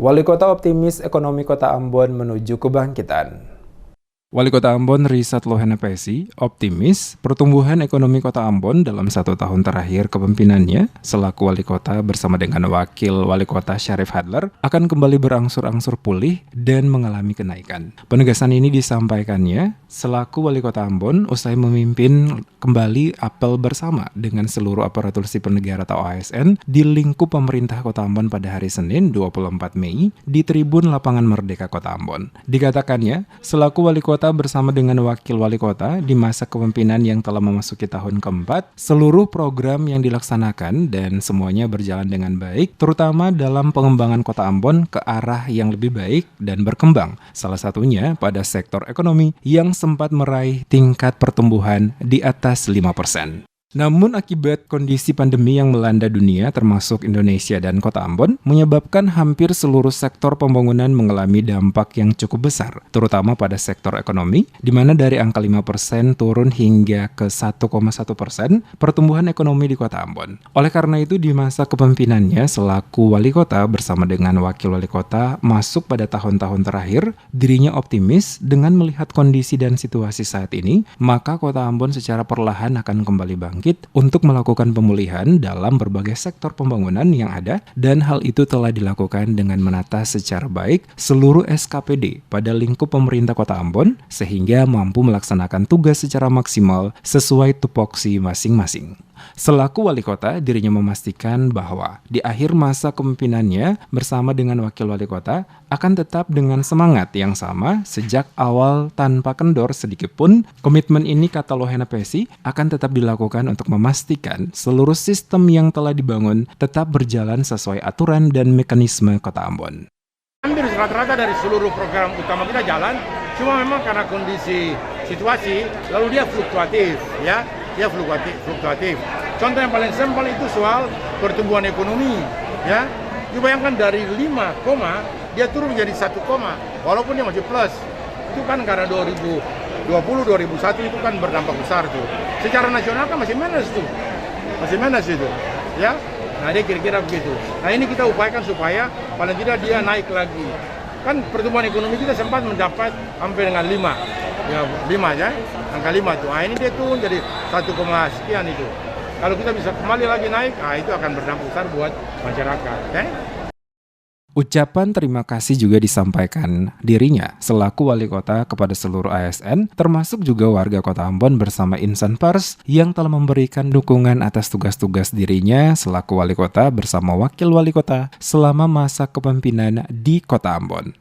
Wali Kota optimis ekonomi Kota Ambon menuju kebangkitan. Wali Kota Ambon Risat Lohena Pesi optimis pertumbuhan ekonomi Kota Ambon dalam 1 tahun terakhir kepemimpinannya selaku Wali Kota bersama dengan Wakil Wali Kota Syarif Hadler akan kembali berangsur-angsur pulih dan mengalami kenaikan. Penegasan ini disampaikannya selaku Wali Kota Ambon usai memimpin kembali apel bersama dengan seluruh aparatur sipil negara atau ASN di lingkup pemerintah Kota Ambon pada hari Senin 24 Mei di Tribun Lapangan Merdeka Kota Ambon. Dikatakannya, selaku Wali Kota bersama dengan Wakil Wali Kota di masa kepemimpinan yang telah memasuki tahun keempat, seluruh program yang dilaksanakan dan semuanya berjalan dengan baik, terutama dalam pengembangan Kota Ambon ke arah yang lebih baik dan berkembang. Salah satunya pada sektor ekonomi yang sempat meraih tingkat pertumbuhan di atas 5%. Namun akibat kondisi pandemi yang melanda dunia termasuk Indonesia dan Kota Ambon menyebabkan hampir seluruh sektor pembangunan mengalami dampak yang cukup besar, terutama pada sektor ekonomi, di mana dari angka 5% turun hingga ke 1,1% pertumbuhan ekonomi di Kota Ambon. Oleh karena itu di masa kepemimpinannya selaku Wali Kota bersama dengan Wakil Wali Kota masuk pada tahun-tahun terakhir, dirinya optimis dengan melihat kondisi dan situasi saat ini, maka Kota Ambon secara perlahan akan kembali bangkit untuk melakukan pemulihan dalam berbagai sektor pembangunan yang ada dan hal itu telah dilakukan dengan menata secara baik seluruh SKPD pada lingkup pemerintah Kota Ambon sehingga mampu melaksanakan tugas secara maksimal sesuai tupoksi masing-masing. Selaku Wali Kota, dirinya memastikan bahwa di akhir masa kepemimpinannya bersama dengan Wakil Wali Kota akan tetap dengan semangat yang sama sejak awal tanpa kendor sedikitpun. Komitmen ini, kata Lohena Pesi, akan tetap dilakukan untuk memastikan seluruh sistem yang telah dibangun tetap berjalan sesuai aturan dan mekanisme Kota Ambon. Hampir rata-rata dari seluruh program utama kita jalan, cuma memang karena kondisi situasi, lalu dia fluktuatif, ya. Dia fluktuatif. Contoh yang paling simpel itu soal pertumbuhan ekonomi, ya. Dibayangkan dari 5, dia turun menjadi 1, walaupun dia masih plus. Itu kan karena 2020, 2021 itu kan berdampak besar tuh. Secara nasional kan masih minus itu, ya. Nah, dia kira-kira begitu. Nah, ini kita upayakan supaya paling tidak dia naik lagi. Kan pertumbuhan ekonomi kita sempat mendapat hampir dengan 5 ya, angka 5 tuh. Nah, ini dia turun jadi 1, sekian itu. Kalau kita bisa kembali lagi naik, itu akan berdampak besar buat masyarakat. Okay? Ucapan terima kasih juga disampaikan dirinya selaku Wali Kota kepada seluruh ASN, termasuk juga warga Kota Ambon bersama insan pers yang telah memberikan dukungan atas tugas-tugas dirinya selaku Wali Kota bersama Wakil Wali Kota selama masa kepemimpinan di Kota Ambon.